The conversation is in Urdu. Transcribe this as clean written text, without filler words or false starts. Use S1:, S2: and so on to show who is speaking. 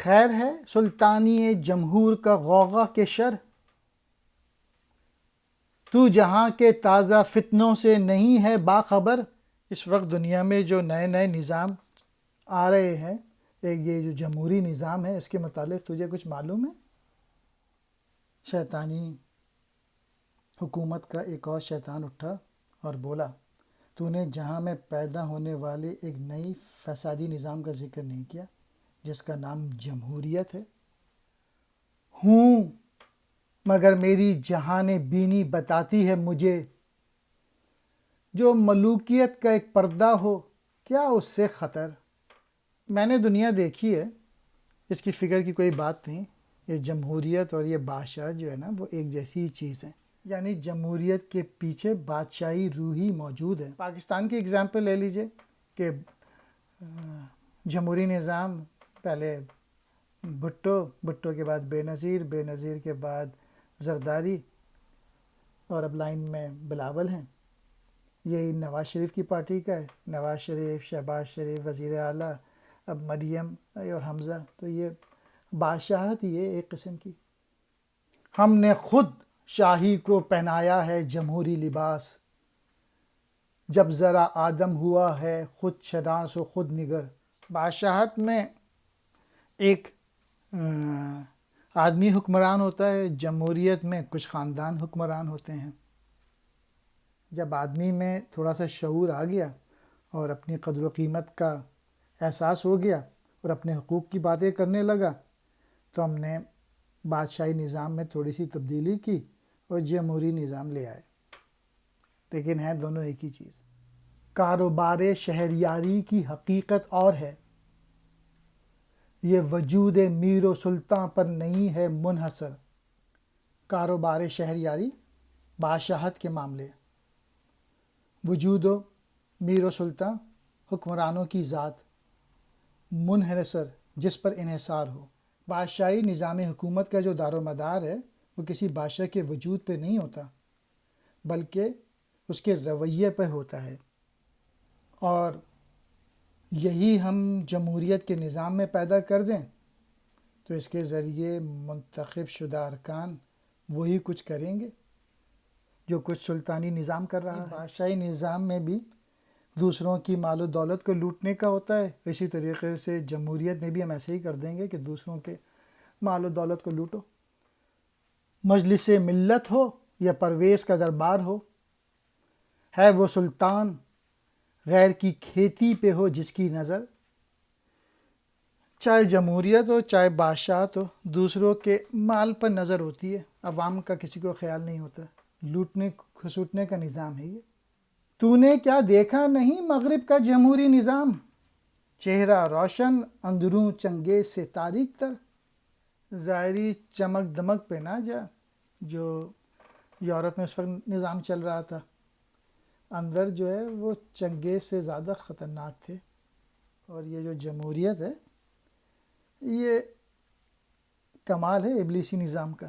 S1: خیر ہے سلطانی جمہور کا غوغا کے شر، تو جہاں کے تازہ فتنوں سے نہیں ہے باخبر۔ اس وقت دنیا میں جو نئے نئے نظام آ رہے ہیں، ایک یہ جو جمہوری نظام ہے، اس کے متعلق تجھے کچھ معلوم ہے؟ شیطانی حکومت کا ایک اور شیطان اٹھا اور بولا، تو نے جہاں میں پیدا ہونے والے ایک نئی فسادی نظام کا ذکر نہیں کیا جس کا نام جمہوریت ہے۔ ہوں، مگر میری جہان بینی بتاتی ہے مجھے، جو ملوکیت کا ایک پردہ ہو کیا اس سے خطر۔ میں نے دنیا دیکھی ہے، اس کی فکر کی کوئی بات نہیں۔ یہ جمہوریت اور یہ بادشاہ جو ہے نا، وہ ایک جیسی چیز ہے، یعنی جمہوریت کے پیچھے بادشاہی روحی موجود ہے۔ پاکستان کی اگزامپل لے لیجئے کہ جمہوری نظام، پہلے بھٹو کے بعد بے نظیر کے بعد زرداری، اور اب لائن میں بلاول ہیں۔ یہی نواز شریف کی پارٹی کا ہے، نواز شریف، شہباز شریف وزیر اعلیٰ، اب مریم اور حمزہ۔ تو یہ بادشاہت ہی ہے ایک قسم کی۔ ہم نے خود شاہی کو پہنایا ہے جمہوری لباس، جب ذرا آدم ہوا ہے خود شناس و خود نگر۔ بادشاہت میں ایک آدمی حکمران ہوتا ہے، جمہوریت میں کچھ خاندان حکمران ہوتے ہیں۔ جب آدمی میں تھوڑا سا شعور آ گیا اور اپنی قدر و قیمت کا احساس ہو گیا اور اپنے حقوق کی باتیں کرنے لگا، تو ہم نے بادشاہی نظام میں تھوڑی سی تبدیلی کی اور جمہوری نظام لے آئے، لیکن ہیں دونوں ایک ہی چیز۔ کاروبار شہریاری کی حقیقت اور ہے، یہ وجود میر و سلطان پر نہیں ہے منحصر۔ کاروبار شہریاری بادشاہت کے معاملے، وجود و میر و سلطان حکمرانوں کی ذات، منحصر جس پر انحصار ہو۔ بادشاہی نظام حکومت کا جو دار و مدار ہے وہ کسی بادشاہ کے وجود پہ نہیں ہوتا، بلکہ اس کے رویے پہ ہوتا ہے، اور یہی ہم جمہوریت کے نظام میں پیدا کر دیں تو اس کے ذریعے منتخب شدہ ارکان وہی کچھ کریں گے جو کچھ سلطانی نظام کر رہا ہے۔ بادشاہی نظام میں بھی دوسروں کی مال و دولت کو لوٹنے کا ہوتا ہے، اسی طریقے سے جمہوریت میں بھی ہم ایسے ہی کر دیں گے کہ دوسروں کے مال و دولت کو لوٹو۔ مجلس ملت ہو یا پرویز کا دربار ہو، ہے وہ سلطان غیر کی کھیتی پہ ہو جس کی نظر۔ چاہے جمہوریت ہو چاہے بادشاہت ہو، دوسروں کے مال پر نظر ہوتی ہے، عوام کا کسی کو خیال نہیں ہوتا، لوٹنے کھسوٹنے کا نظام ہے یہ۔ تو نے کیا دیکھا نہیں مغرب کا جمہوری نظام، چہرہ روشن اندروں چنگیز سے تاریک تر۔ ظاہری چمک دمک پہ نہ جا، جو یورپ میں اس وقت نظام چل رہا تھا، اندر جو ہے وہ چنگیز سے زیادہ خطرناک تھے۔ اور یہ جو جمہوریت ہے یہ کمال ہے ابلیسی نظام کا۔